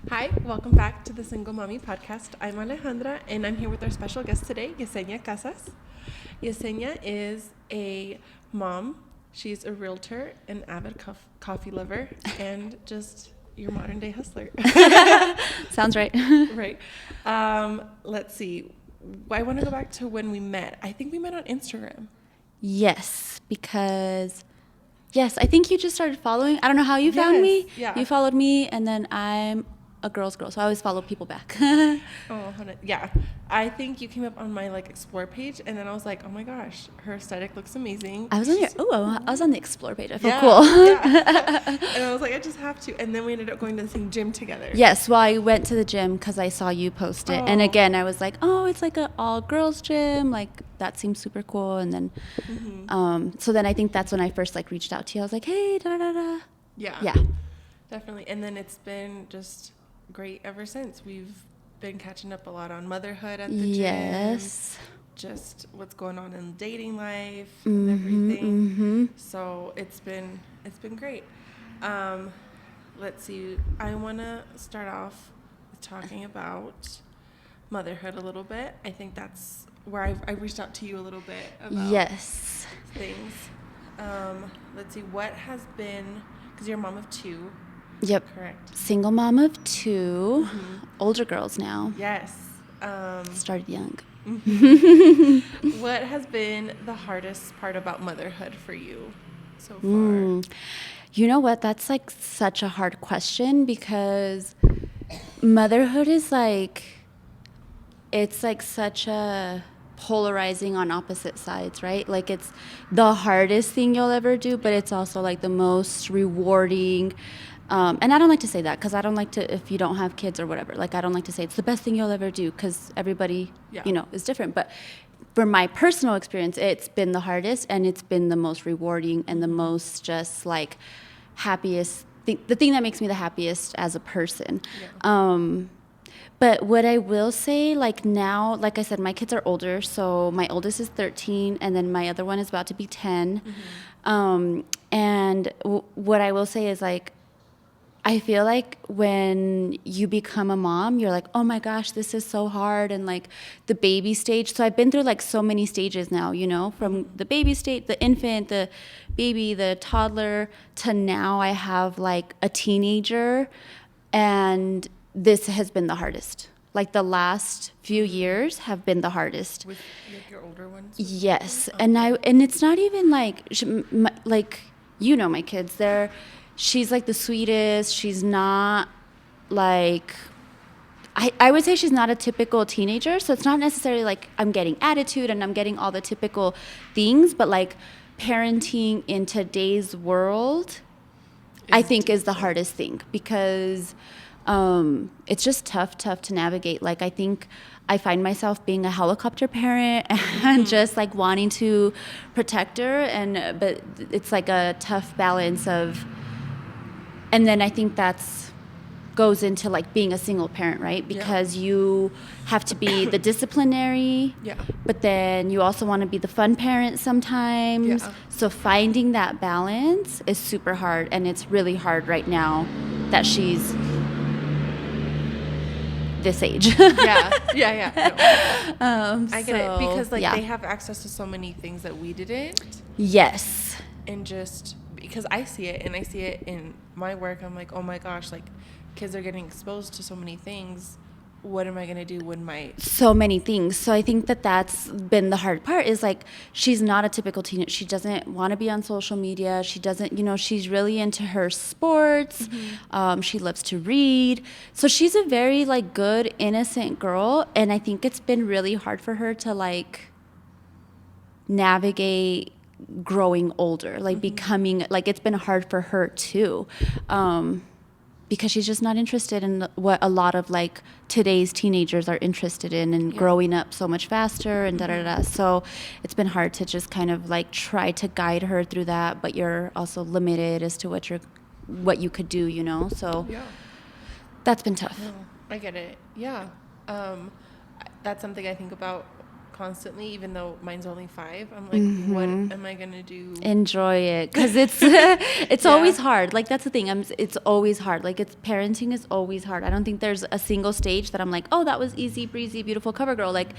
Hi, welcome back to the Single Mommy Podcast. I'm Alejandra, and I'm here with our special guest today, Yesenia Casas. Yesenia is a mom. She's a realtor, an avid coffee lover, and just your modern day hustler. Sounds right. Right. Let's see. I want to go back to when we met. I think we met on Instagram. Yes, because I think you just started following. I don't know how you found me. Yeah. You followed me, and then I'm a girl's girl, so I always follow people back. Oh, yeah. I think you came up on my explore page, and then I was like, oh my gosh, her aesthetic looks amazing. I was on the explore page. I feel Yeah, cool. yeah. And I was like, I just have to. And then we ended up going to the same gym together. Yes, well, I went to the gym because I saw you post it, and Oh. again, I was like, oh, it's like a all girls gym. Like that seems super cool. And then, so then I think that's when I first reached out to you. I was like, hey, da da da. Yeah. Definitely. And then it's been just great ever since. We've been catching up a lot on motherhood at the gym. Yes. Just what's going on in dating life and everything. So it's been great. Let's see. I want to start off with talking about motherhood a little bit. I think that's where I reached out to you a little bit about things. Let's see. What has been, because you're a mom of two. Yep. Correct. Single mom of two, older girls now. Yes. Started young. What has been the hardest part about motherhood for you so far? You know what? That's such a hard question because motherhood is it's such a polarizing on opposite sides, right? It's the hardest thing you'll ever do, but it's also the most rewarding. And I don't like to say that because I don't like to, if you don't have kids or whatever, I don't like to say it's the best thing you'll ever do because everybody, is different. But for my personal experience, it's been the hardest and it's been the most rewarding and the most just happiest thing, the thing that makes me the happiest as a person. Yeah. But what I will say, now, like I said, my kids are older. So my oldest is 13 and then my other one is about to be 10. And what I will say is I feel when you become a mom, you're oh my gosh, this is so hard. And the baby stage. So I've been through so many stages now, from the baby state, the infant, the baby, the toddler, to now I have a teenager. And this has been the hardest. The last few years have been the hardest. With your older ones? Yes. Okay. And it's not even my kids, she's the sweetest. She's not I would say she's not a typical teenager. So it's not necessarily I'm getting attitude and I'm getting all the typical things, but parenting in today's world, I think is the hardest thing because it's just tough to navigate. I think I find myself being a helicopter parent and just wanting to protect her, but it's a tough balance of. And then I think that's goes into being a single parent, right? Because you have to be the disciplinary, but then you also want to be the fun parent sometimes. Yeah. So finding that balance is super hard, and it's really hard right now that she's this age. Yeah. No. I get it because they have access to so many things that we didn't. Yes. And just because I see it in my work, I'm oh my gosh, kids are getting exposed to so many things. What am I going to do when so many things. So I think that's been the hard part is she's not a typical teenager. She doesn't want to be on social media. She doesn't, she's really into her sports. She loves to read. So she's a very good, innocent girl. And I think it's been really hard for her to navigate growing older, becoming, it's been hard for her too. Because she's just not interested in what a lot of today's teenagers are interested in and growing up so much faster and da-da-da. So it's been hard to just kind of try to guide her through that, but you're also limited as to what you could do, so that's been tough. No, I get it. Yeah. That's something I think about constantly, even though mine's only 5. I'm like, what am I going to do? Enjoy it, because it's always hard. Like, that's the thing. It's always hard. Like, parenting is always hard. I don't think there's a single stage that I'm like, oh, that was easy breezy, beautiful cover girl. Like,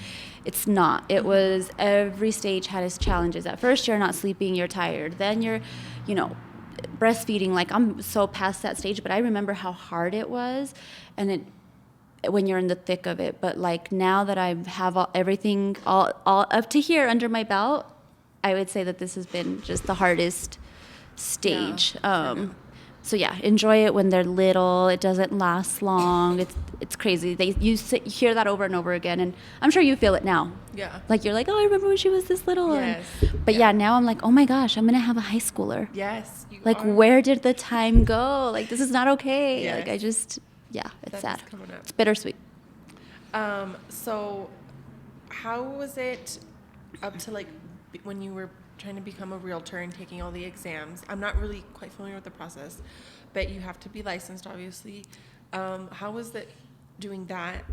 it's not. It was, every stage had its challenges. At first, you're not sleeping, you're tired. Then you're, breastfeeding. Like, I'm so past that stage, but I remember how hard it was, and when you're in the thick of it. But like, now that I have everything all up to here under my belt, I would say that this has been just the hardest stage. So yeah, enjoy it when they're little. It doesn't last long. It's crazy. You hear that over and over again, and I'm sure you feel it now. Yeah. Like, you're like, oh, I remember when she was this little. Yes. But yeah, now I'm like, oh my gosh, I'm gonna have a high schooler. Yes. Like, where did the time go? Like, this is not okay. Yes. Like, it's sad. It's bittersweet. So how was it up to, like, when you were trying to become a realtor and taking all the exams? I'm not really quite familiar with the process, but you have to be licensed, obviously. How was it doing that,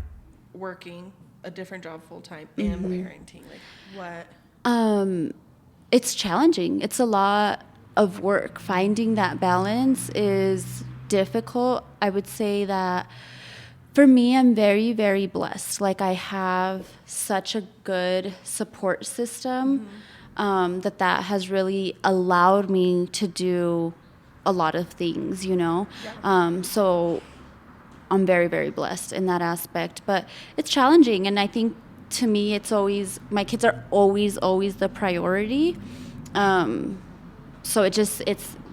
working a different job full-time and parenting? Like, what? It's challenging. It's a lot of work. Finding that balance is difficult. I would say that for me, I'm very, very blessed. Like, I have such a good support system that has really allowed me to do a lot of things, Yeah. So I'm very, very blessed in that aspect. But it's challenging, and I think, to me, it's always, my kids are always the priority. So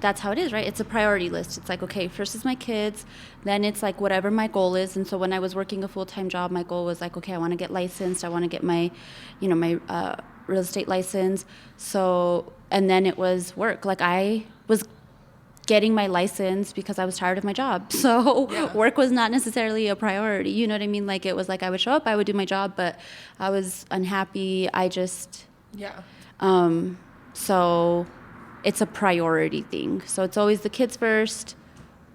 that's how it is, right? It's a priority list. It's like, okay, first is my kids, then it's like whatever my goal is. And so when I was working a full-time job, my goal was like, okay, I want to get licensed. I want to get my real estate license. So, and then it was work. Like, I was getting my license because I was tired of my job. So work was not necessarily a priority. You know what I mean? Like, it was like, I would show up, I would do my job, but I was unhappy. So it's a priority thing. So it's always the kids first,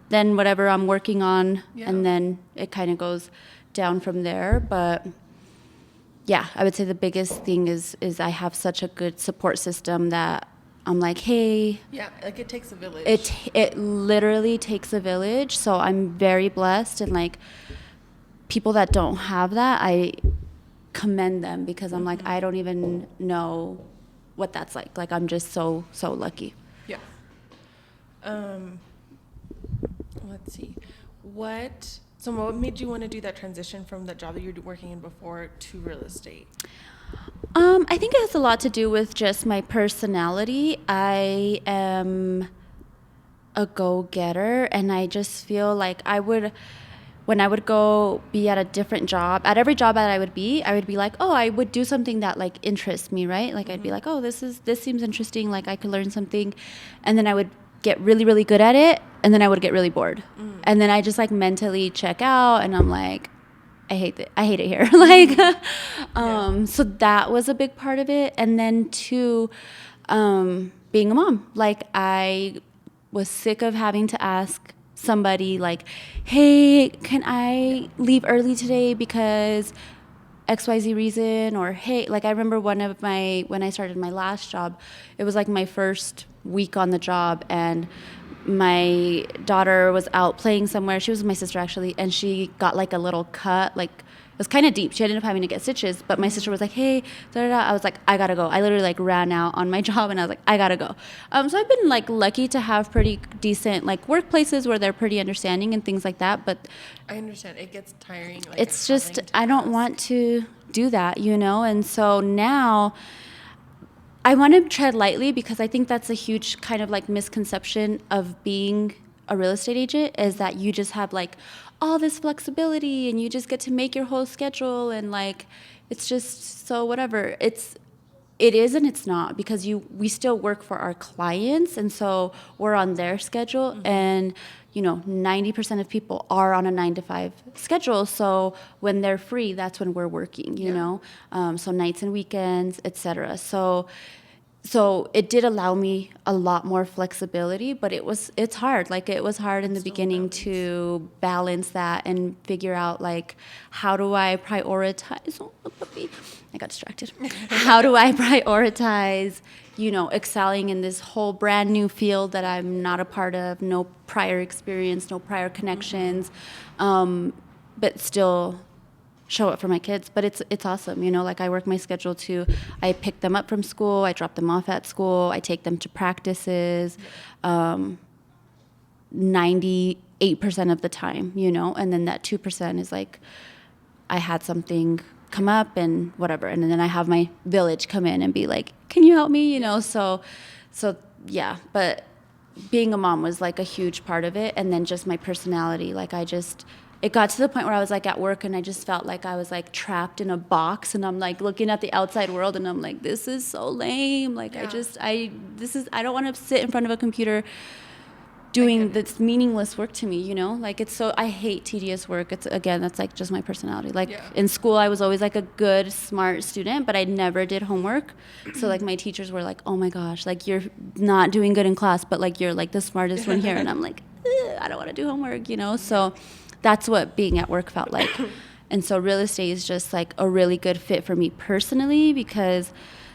then whatever I'm working on, and then it kind of goes down from there. But yeah, I would say the biggest thing is I have such a good support system that I'm like, hey. Yeah, like, it takes a village. It literally takes a village. So I'm very blessed, and like, people that don't have that, I commend them, because I'm like, I don't even know what that's like. Like, I'm just so lucky. Yeah. Let's see. What made you want to do that transition from that job that you were working in before to real estate? I think it has a lot to do with just my personality. I am a go-getter, and I just feel like when I would go be at a different job, at every job that I would be like, oh, I would do something that like interests me, right? Like, I'd be like, oh, this seems interesting. Like, I could learn something. And then I would get really, really good at it. And then I would get really bored. And then I just like mentally check out, and I'm like, I hate it here. Like, so that was a big part of it. And then two, being a mom, like, I was sick of having to ask somebody like, hey, can I leave early today because XYZ reason? Or, hey, like, I remember when I started my last job, it was like my first week on the job, and my daughter was out playing somewhere. She was with my sister, actually, and she got like a little cut, like, it was kind of deep. She ended up having to get stitches, but my sister was like, hey, da-da-da. I was like, I gotta go. I literally like ran out on my job, and I was like, I gotta go. So I've been like lucky to have pretty decent like workplaces where they're pretty understanding and things like that. But I understand it gets tiring. Like, it's just, I don't want to do that, And so now I want to tread lightly, because I think that's a huge kind of like misconception of being a real estate agent, is that you just have like all this flexibility and you just get to make your whole schedule, and like, it's just so whatever. It is and it's not, because we still work for our clients, and so we're on their schedule, and 90% of people are on a 9-to-5 schedule. So when they're free, that's when we're working, so nights and weekends, etc. So so it did allow me a lot more flexibility, but it's hard. Like it was hard in the beginning to balance that and figure out like, how do I prioritize? Oh, puppy. I got distracted. How do I prioritize, excelling in this whole brand new field that I'm not a part of, no prior experience, no prior connections, but still show up for my kids. But it's awesome, like I work my schedule too. I pick them up from school, I drop them off at school, I take them to practices 98% of the time, and then that 2% is like I had something come up and whatever, and then I have my village come in and be like, can you help me, so yeah. But being a mom was like a huge part of it, and then just my personality, like it got to the point where I was like at work and I just felt like I was like trapped in a box, and I'm like looking at the outside world and I'm like, this is so lame. Like I don't want to sit in front of a computer doing this meaningless work to me, like I hate tedious work. That's like just my personality. Like in school, I was always like a good, smart student, but I never did homework. So like my teachers were like, oh my gosh, like you're not doing good in class, but like you're like the smartest one here. And I'm like, I don't want to do homework, so that's what being at work felt like. And so real estate is just like a really good fit for me personally, because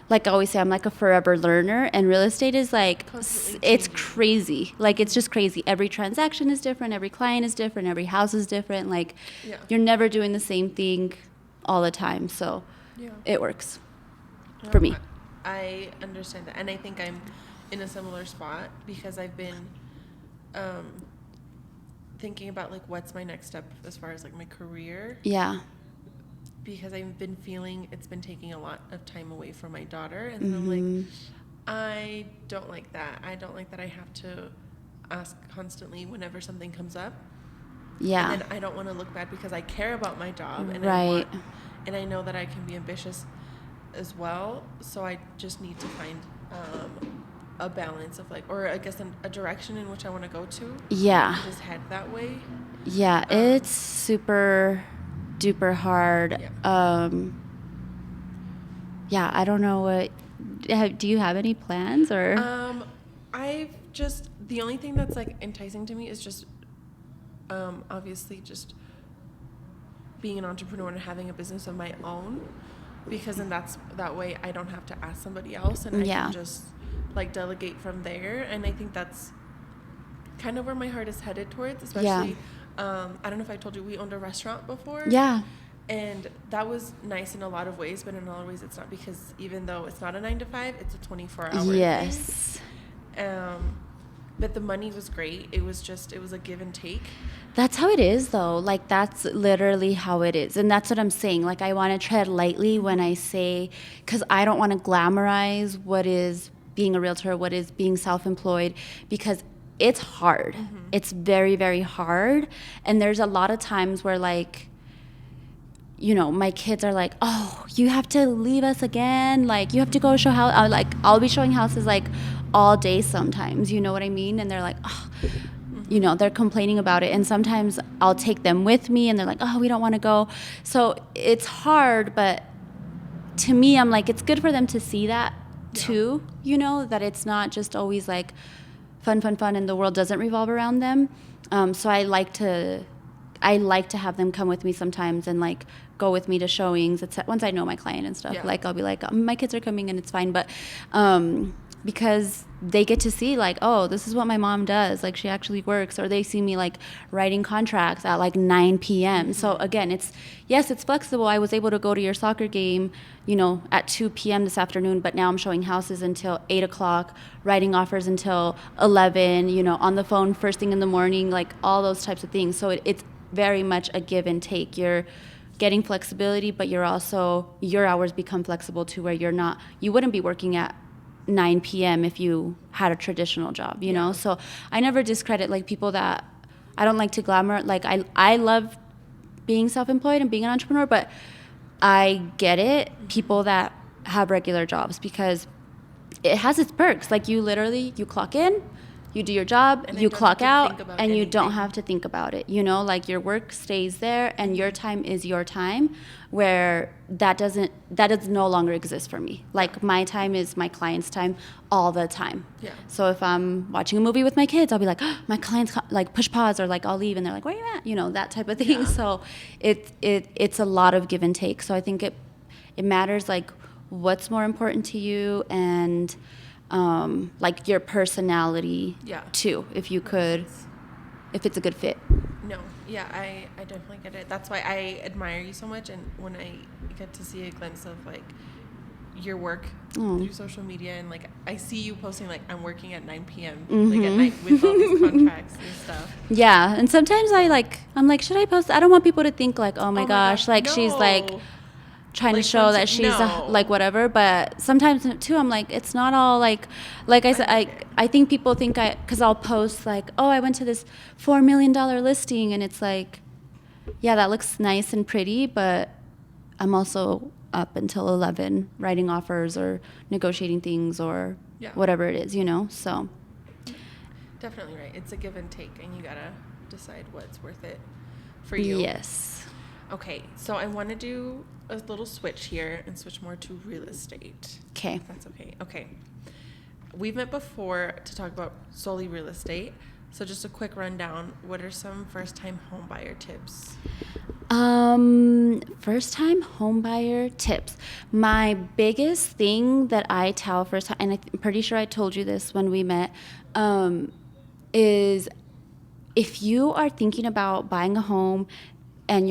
like I always say, I'm like a forever learner, and real estate is like, it's crazy. Like it's just crazy. Every transaction is different. Every client is different. Every house is different. Like you're never doing the same thing all the time. So it works for me. I understand that. And I think I'm in a similar spot because I've been thinking about like what's my next step as far as like my career. Yeah. Because I've been feeling it's been taking a lot of time away from my daughter, and then I'm like, I don't like that. I don't like that I have to ask constantly whenever something comes up. Yeah. And then I don't want to look bad because I care about my job, and and I know that I can be ambitious as well. So I just need to find a balance of like, or I guess a direction in which I want to go to. Yeah. Just head that way. Yeah, it's super duper hard. Yeah, I don't know do you have any plans or? The only thing that's like enticing to me is just obviously just being an entrepreneur and having a business of my own, because then that way I don't have to ask somebody else, and I can just like delegate from there. And I think that's kind of where my heart is headed towards, especially I don't know if I told you, we owned a restaurant before. Yeah. And that was nice in a lot of ways, but in other ways it's not, because even though it's not a 9-to-5, it's a 24-hour yes thing. But the money was great. It was a give and take. That's how it is though. Like that's literally how it is. And that's what I'm saying. Like I want to tread lightly when I say, because I don't want to glamorize what is being a realtor, what is being self-employed, because it's hard. It's very, very hard. And there's a lot of times where like, my kids are like, oh, you have to leave us again. Like you have to go show house. I'll be showing houses like all day sometimes, you know what I mean? And they're like, oh, they're complaining about it. And sometimes I'll take them with me and they're like, oh, we don't want to go. So it's hard, but to me, I'm like, it's good for them to see that too, that it's not just always like fun, and the world doesn't revolve around them. So I like to have them come with me sometimes and like go with me to showings. Once I know my client and stuff, like I'll be like, my kids are coming and it's fine. But because they get to see like, oh, this is what my mom does. Like she actually works, or they see me like writing contracts at like 9 p.m. So again, it's flexible. I was able to go to your soccer game, at 2 p.m. this afternoon, but now I'm showing houses until 8 o'clock, writing offers until 11, on the phone first thing in the morning, like all those types of things. So it's very much a give and take. You're getting flexibility, but your hours become flexible to where you wouldn't be working at 9 p.m. if you had a traditional job, know? So I never discredit like people that I don't like to glamour. Like I love being self-employed and being an entrepreneur, but I get it. People that have regular jobs, because it has its perks. Like you clock in, You do your job, And you clock out, and you anything. don't have to think about it. You know, like your work stays there, and your time is your time, where that does no longer exist for me. Like my time is my client's time all the time. Yeah. So if I'm watching a movie with my kids, I'll be like, oh, my client's like push pause, or like I'll leave, and they're like, where are you at? You know, that type of thing. Yeah. So it's a lot of give and take. So I think it matters like what's more important to you, and like your personality too, if it's a good fit. No, yeah, I definitely get it. That's why I admire you so much, and when I get to see a glimpse of like your work through social media, and like I see you posting like I'm working at 9 p.m. like at night with all these contracts and stuff. Yeah, and sometimes I'm like, should I post? I don't want people to think like, oh my gosh, like no. she's like trying to show that she's like whatever. But sometimes too, I'm like, it's not all like I said. I think people think because I'll post like, oh, I went to this $4 million listing, and it's like, yeah, that looks nice and pretty, but I'm also up until 11 writing offers or negotiating things or whatever it is, you know. So definitely right. It's a give and take, and you gotta decide what's worth it for you. Yes. Okay, so I want to do a little switch here and switch more to real estate. Okay. If that's okay. Okay. We've met before to talk about solely real estate. So just a quick rundown. What are some first-time home buyer tips? First-time home buyer tips. My biggest thing that I tell first-time, and I'm pretty sure I told you this when we met, is if you are thinking about buying a home, and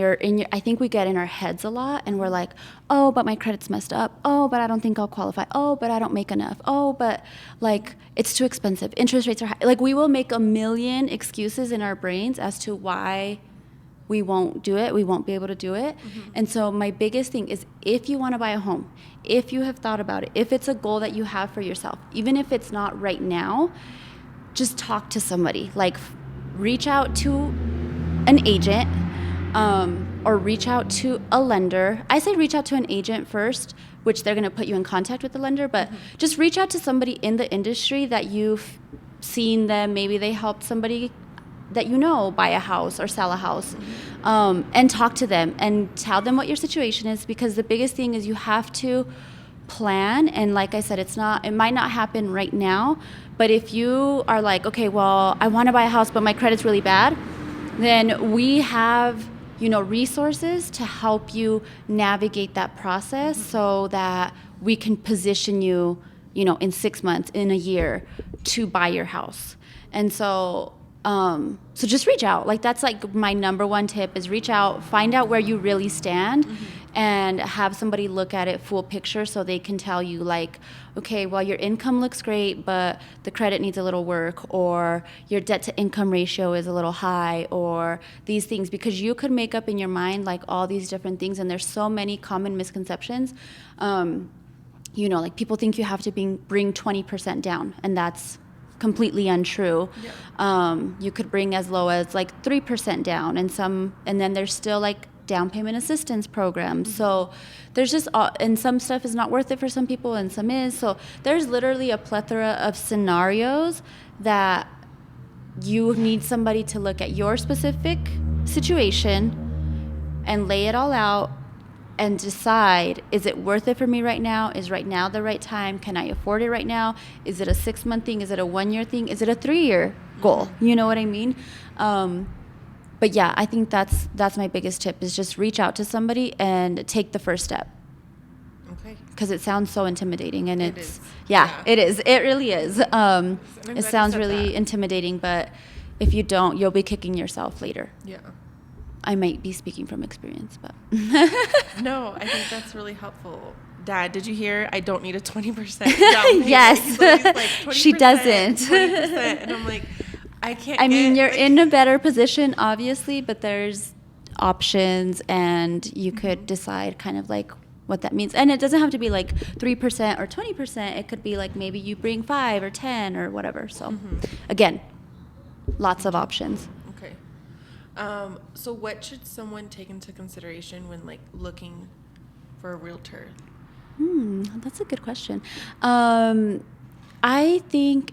I think we get in our heads a lot, and we're like, oh, but my credit's messed up. Oh, but I don't think I'll qualify. Oh, but I don't make enough. Oh, but like it's too expensive. Interest rates are high. Like we will make a million excuses in our brains as to why we won't do it. We won't be able to do it. Mm-hmm. And so my biggest thing is, if you want to buy a home, if you have thought about it, if it's a goal that you have for yourself, even if it's not right now, just talk to somebody. Like reach out to an agent. Or reach out to a lender. I say reach out to an agent first, which they're going to put you in contact with the lender, but just reach out to somebody in the industry that you've seen them. Maybe they helped somebody that you know buy a house or sell a house, and talk to them and tell them what your situation is, because the biggest thing is you have to plan. And like I said, it might not happen right now, but if you are like, okay, well, I want to buy a house, but my credit's really bad, then we have resources to help you navigate that process, so that we can position you, in 6 months, in a year, to buy your house. And so just reach out. Like that's like my number one tip is reach out, find out where you really stand, and have somebody look at it full picture, so they can tell you like, okay, well, your income looks great, but the credit needs a little work, or your debt to income ratio is a little high, or these things, because you could make up in your mind like all these different things. And there's so many common misconceptions. Like people think you have to bring 20% down, and that's completely untrue. You could bring as low as like 3% down, and then there's still like down payment assistance programs. So there's just and some stuff is not worth it for some people, and some is. So there's literally a plethora of scenarios that you need somebody to look at your specific situation and lay it all out and decide, is it worth it for me right now? Is right now the right time? Can I afford it right now? Is it a 6-month thing? Is it a 1-year thing? Is it a 3-year goal? You know what I mean? But yeah, I think that's my biggest tip, is just reach out to somebody and take the first step. Okay. Because it sounds so intimidating, and it is. It is. It really is. It sounds really intimidating, but if you don't, you'll be kicking yourself later. Yeah. I might be speaking from experience, but no, I think that's really helpful. Dad, did you hear? I don't need a 20% down payment. Yes, like, she doesn't. 20%, and I'm like, I can't. I mean, you're in a better position, obviously, but there's options, and you could decide kind of like what that means. And it doesn't have to be like 3% or 20%. It could be like maybe you bring 5 or 10 or whatever. So again, lots of options. Okay. So what should someone take into consideration when like looking for a realtor? That's a good question. I think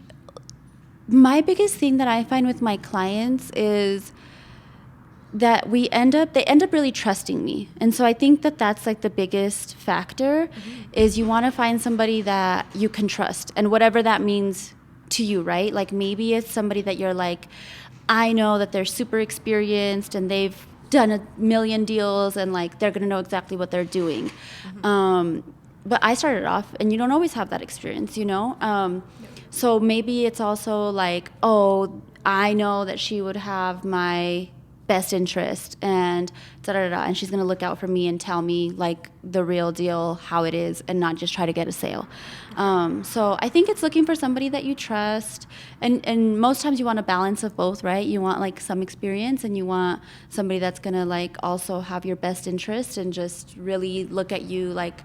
my biggest thing that I find with my clients is that they end up really trusting me. And so I think that that's like the biggest factor is you want to find somebody that you can trust, and whatever that means to you, right? Like maybe it's somebody that you're like, I know that they're super experienced and they've done a million deals and like they're going to know exactly what they're doing. But I started off, and you don't always have that experience, you know? So maybe it's also like, oh, I know that she would have my best interest and and she's going to look out for me and tell me like the real deal, how it is, and not just try to get a sale. So I think it's looking for somebody that you trust, and most times you want a balance of both, right? You want like some experience, and you want somebody that's going to like also have your best interest and just really look at you like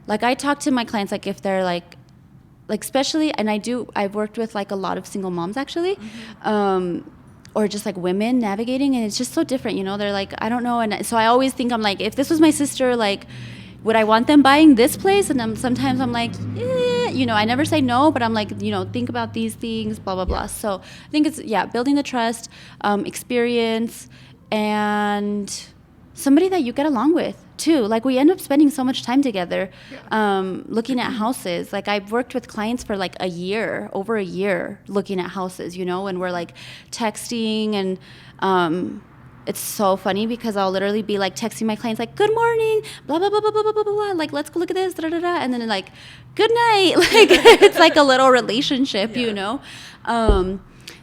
I talk to my clients, like if they're like especially, and I've worked with like a lot of single moms actually, or just like women navigating, and it's just so different, you know? They're like, I don't know. And so I always think, I'm like, if this was my sister, like, would I want them buying this place? And sometimes I'm like, you know, I never say no, but I'm like, you know, think about these things, blah, blah, blah. So I think it's, building the trust, experience, and somebody that you get along with too. Like we end up spending so much time together, looking at houses. Like I've worked with clients for like over a year looking at houses, you know, and we're like texting, and it's so funny because I'll literally be like texting my clients like, good morning, blah, blah, blah, blah, blah, blah, blah, blah. Like, let's go look at this, da, da, da. And then like, good night. Like it's like a little relationship, you know?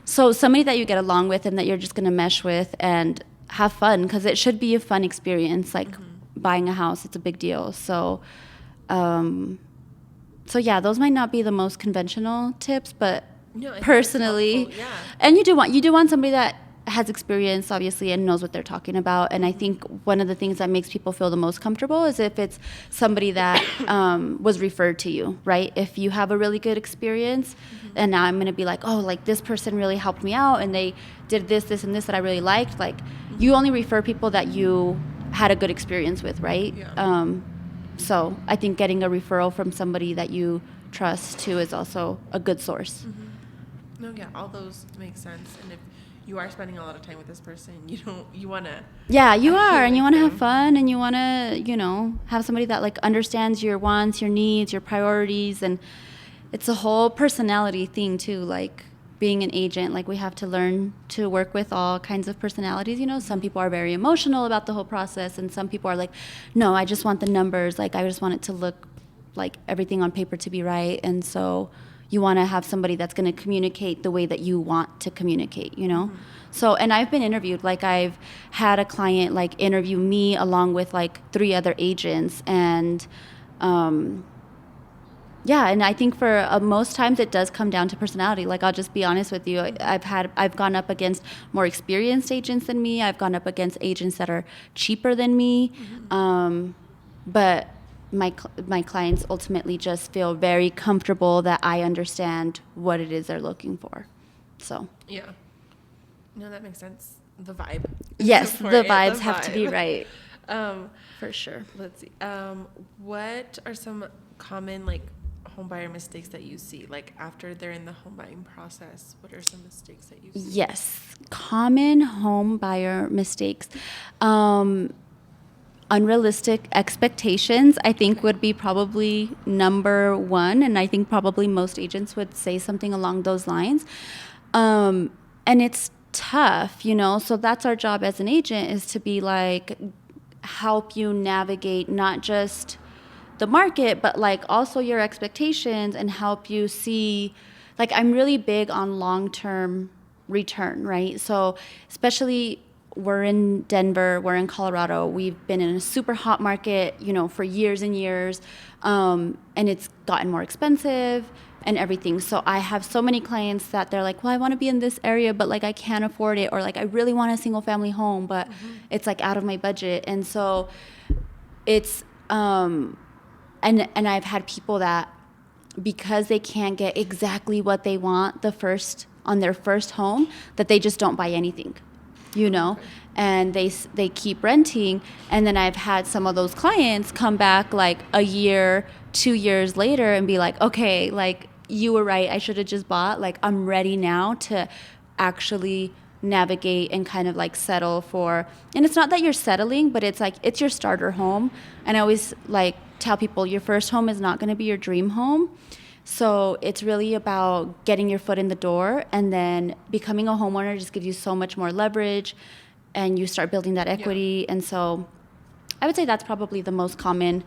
So somebody that you get along with and that you're just going to mesh with and have fun, because it should be a fun experience. Like buying a house, it's a big deal. So yeah, those might not be the most conventional tips, but personally, and you do want somebody that has experience, obviously, and knows what they're talking about. And I think one of the things that makes people feel the most comfortable is if it's somebody that was referred to you, right? If you have a really good experience, and now I'm going to be like, oh, like this person really helped me out, and they did this, this, and this that I really liked. Like you only refer people that you had a good experience with, right? So I think getting a referral from somebody that you trust too is also a good source. No, all those make sense. And if you are spending a lot of time with this person, you want to. Yeah, you are, and you want to have fun, and you want to, you know, have somebody that like understands your wants, your needs, your priorities, and it's a whole personality thing too. Like being an agent, like we have to learn to work with all kinds of personalities. You know, some people are very emotional about the whole process, and some people are like, no, I just want the numbers. Like I just want it to look like everything on paper to be right, and so you want to have somebody that's going to communicate the way that you want to communicate, you know? So, and I've been interviewed, like I've had a client like interview me along with like 3 other agents, and and I think for most times it does come down to personality. Like I'll just be honest with you, I've gone up against more experienced agents than me. I've gone up against agents that are cheaper than me, but my clients ultimately just feel very comfortable that I understand what it is they're looking for. So no, that makes sense. The vibe. Yes, the vibes have to be right. For sure. Let's see. What are some common like home buyer mistakes that you see, like after they're in the home buying process? What are some mistakes that you see? Yes, common home buyer mistakes. Unrealistic expectations, I think, would be probably number one, and I think probably most agents would say something along those lines. And it's tough, you know, so that's our job as an agent, is to be like, help you navigate not just the market, but like also your expectations, and help you see, like I'm really big on long-term return, right? So especially we're in Denver, we're in Colorado, we've been in a super hot market, you know, for years and years, and it's gotten more expensive and everything. So I have so many clients that they're like, well, I want to be in this area, but like I can't afford it, or like I really want a single family home, but it's like out of my budget. And so it's and I've had people that, because they can't get exactly what they want on their first home, that they just don't buy anything, you know, and they keep renting. And then I've had some of those clients come back like a year, 2 years later and be like, okay, like you were right. I should have just bought. Like, I'm ready now to actually navigate and kind of like settle for, and it's not that you're settling, but it's like it's your starter home. And I always like tell people your first home is not going to be your dream home. So it's really about getting your foot in the door, and then becoming a homeowner just gives you so much more leverage, and you start building that equity. And so I would say that's probably the most common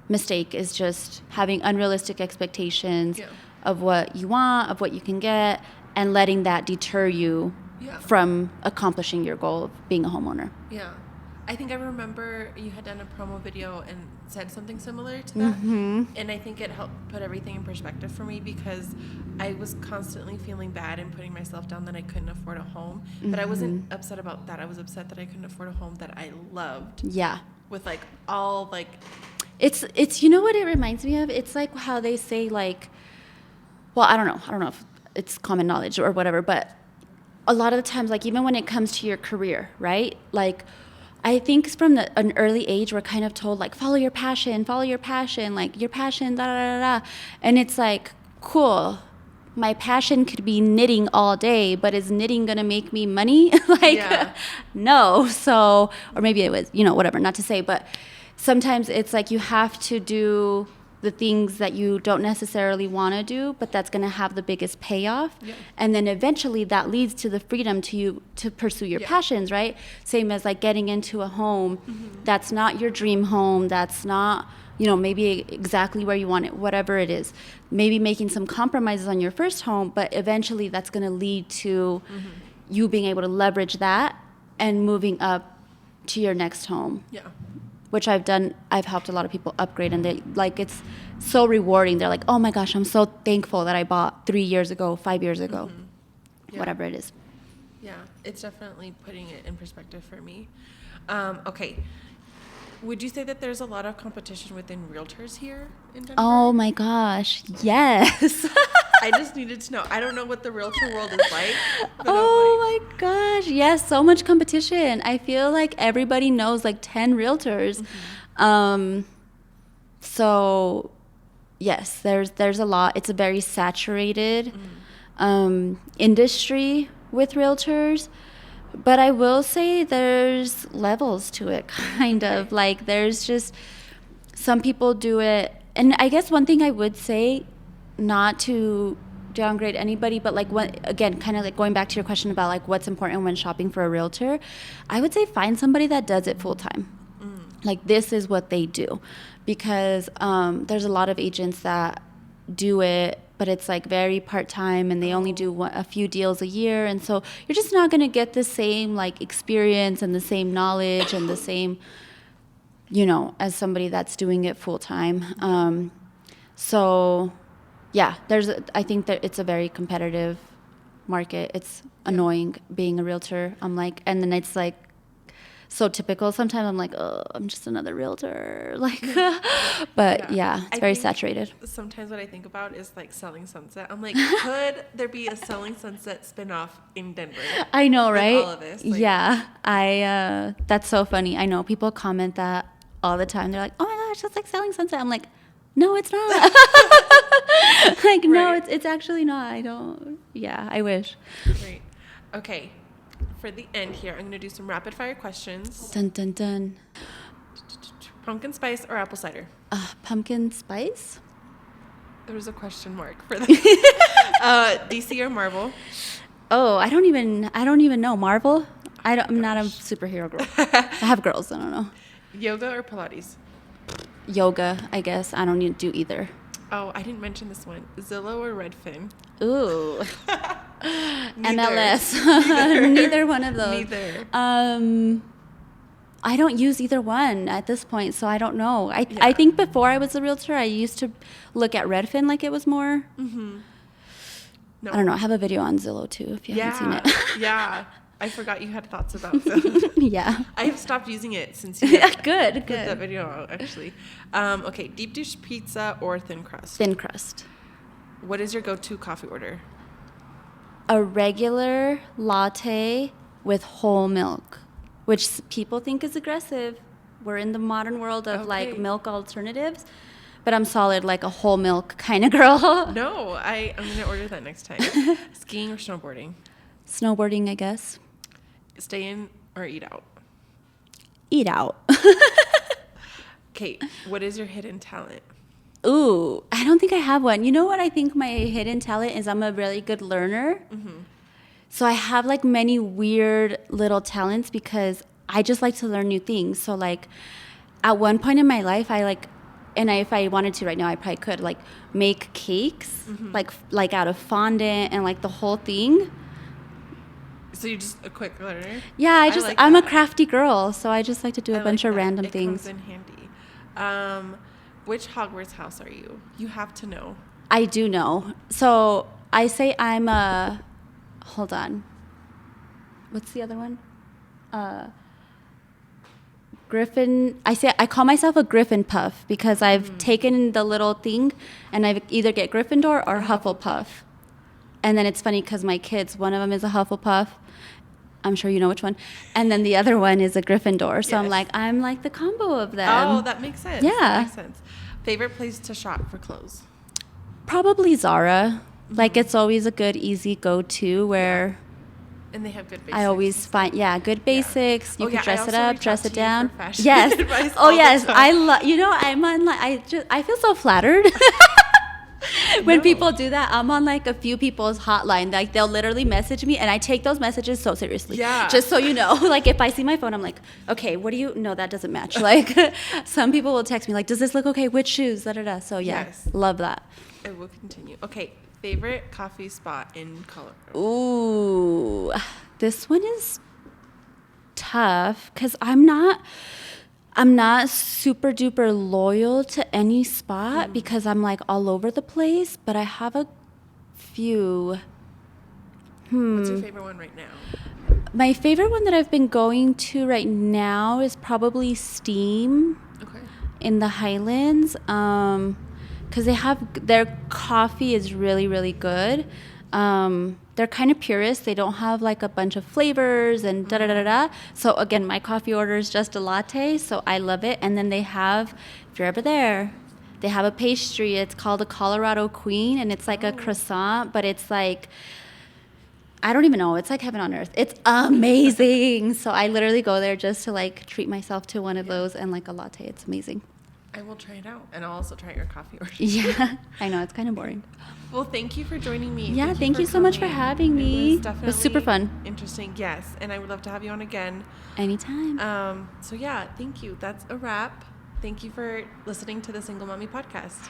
mistake, is just having unrealistic expectations of what you want, of what you can get, and letting that deter you from accomplishing your goal of being a homeowner. Yeah. I think I remember you had done a promo video and said something similar to that. And I think it helped put everything in perspective for me, because I was constantly feeling bad and putting myself down that I couldn't afford a home. But I wasn't upset about that. I was upset that I couldn't afford a home that I loved. Yeah. With like all like... It's you know what it reminds me of? It's like how they say like, well, I don't know if it's common knowledge or whatever, but a lot of the times, like even when it comes to your career, right? Like I think from an early age, we're kind of told like, follow your passion, like your passion, da da da da. And it's like, cool, my passion could be knitting all day, but is knitting gonna make me money? No. So, or maybe it was, whatever, not to say, but sometimes it's like you have to do the things that you don't necessarily want to do, but that's going to have the biggest payoff. And then eventually that leads to the freedom to pursue your passions, right? Same as like getting into a home that's not your dream home, that's not, maybe exactly where you want it, whatever it is. Maybe making some compromises on your first home, but eventually that's going to lead to you being able to leverage that and moving up to your next home. Which I've done. I've helped a lot of people upgrade, and they like, it's so rewarding. They're like, oh my gosh, I'm so thankful that I bought 3 years ago, 5 years ago, whatever it is. Yeah, it's definitely putting it in perspective for me. Okay. Would you say that there's a lot of competition within realtors here in Denver? Oh my gosh, yes. I just needed to know. I don't know what the realtor world is like. Oh my gosh, yes, so much competition. I feel like everybody knows like 10 realtors. So yes, there's a lot. It's a very saturated industry with realtors. But I will say there's levels to it, kind of. Like, there's just some people do it. And I guess one thing I would say, not to downgrade anybody, but like, again, kind of like going back to your question about like what's important when shopping for a realtor, I would say find somebody that does it full time. Like, this is what they do. Because there's a lot of agents that do it, but it's like very part-time, and they only do a few deals a year. And so you're just not going to get the same like experience and the same knowledge and the same, as somebody that's doing it full-time. So yeah, I think that it's a very competitive market. It's annoying being a realtor. I'm like, and then it's like so typical. Sometimes I'm like, oh, I'm just another realtor. Like, but it's very saturated. Sometimes what I think about is like Selling Sunset. I'm like, could there be a Selling Sunset spinoff in Denver? I know, right? All of this. Like, that's so funny. I know people comment that all the time. They're like, oh my gosh, that's like Selling Sunset. I'm like, no, it's not. Like, no, it's actually not. I wish. Great. Okay. For the end here, I'm going to do some rapid fire questions. Dun, dun, dun. Pumpkin spice or apple cider? Pumpkin spice? There was a question mark for that. DC or Marvel? Oh, I don't even know. Marvel? I'm not a superhero girl. I have girls, I don't know. Yoga or Pilates? Yoga, I guess. I don't need to do either. Oh, I didn't mention this one. Zillow or Redfin? Ooh. MLS. Neither one of those. Neither. I don't use either one at this point, so I don't know. I think before I was a realtor, I used to look at Redfin like it was more. No. I don't know. I have a video on Zillow too, if you haven't seen it. Yeah. I forgot you had thoughts about Zillow. Yeah. I have stopped using it since you good. put that video out, actually. Okay, deep dish pizza or thin crust? Thin crust. What is your go-to coffee order? A regular latte with whole milk, which people think is aggressive. We're in the modern world of like milk alternatives, but I'm solid, like a whole milk kind of girl. No, I'm going to order that next time. Skiing or snowboarding? Snowboarding, I guess. Stay in or eat out? Eat out. Okay, what is your hidden talent? Ooh, I don't think I have one. You know what I think my hidden talent is? I'm a really good learner. Mm-hmm. So I have like many weird little talents because I just like to learn new things. So like at one point in my life, if I wanted to right now, I probably could like make cakes, like out of fondant and like the whole thing. So you're just a quick learner? Yeah, I'm a crafty girl, so I just like to do a bunch of random it things. It comes in handy. Which Hogwarts house are you? You have to know. I do know. So I say I'm a... Hold on. What's the other one? Griffin. I call myself a Griffin Puff because I've taken the little thing and I either get Gryffindor or Hufflepuff. And then it's funny because my kids, one of them is a Hufflepuff. I'm sure you know which one. And then the other one is a Gryffindor. So Yes. I'm like the combo of them. Oh, that makes sense. Yeah. That makes sense. Favorite place to shop for clothes? Probably Zara. Like it's always a good, easy go-to where... And they have good basics. I always find, good basics. You can dress it up, dress it down. Yes. Oh, yes. I love, I'm on, like, I feel so flattered when people do that. I'm on, like, a few people's hotline. Like, they'll literally message me, and I take those messages so seriously. Yeah. Just so you know. Like, if I see my phone, I'm like, okay, what do you, no, that doesn't match. Like, some people will text me, like, does this look okay? Which shoes? Da-da-da. So, Yes. love that. It will continue. Okay. Favorite coffee spot in Colorado? Ooh, this one is tough because I'm not super duper loyal to any spot because I'm like all over the place, but I have a few. What's your favorite one right now? My favorite one that I've been going to right now is probably Steam in the Highlands. Because their coffee is really, really good. They're kind of purist. They don't have like a bunch of flavors and da-da-da-da-da. So again, my coffee order is just a latte, so I love it. And then they have, if you're ever there, they have a pastry. It's called a Colorado Queen, and it's like a croissant, but it's like, I don't even know. It's like heaven on earth. It's amazing. So I literally go there just to like treat myself to one of those and like a latte. It's amazing. I will try it out, and I'll also try your coffee order. Yeah, I know. It's kind of boring. Well, thank you for joining me. Yeah, thank you so much for having me. It was super fun. Interesting, yes. And I would love to have you on again. Anytime. So, yeah, thank you. That's a wrap. Thank you for listening to the Single Mommy Podcast.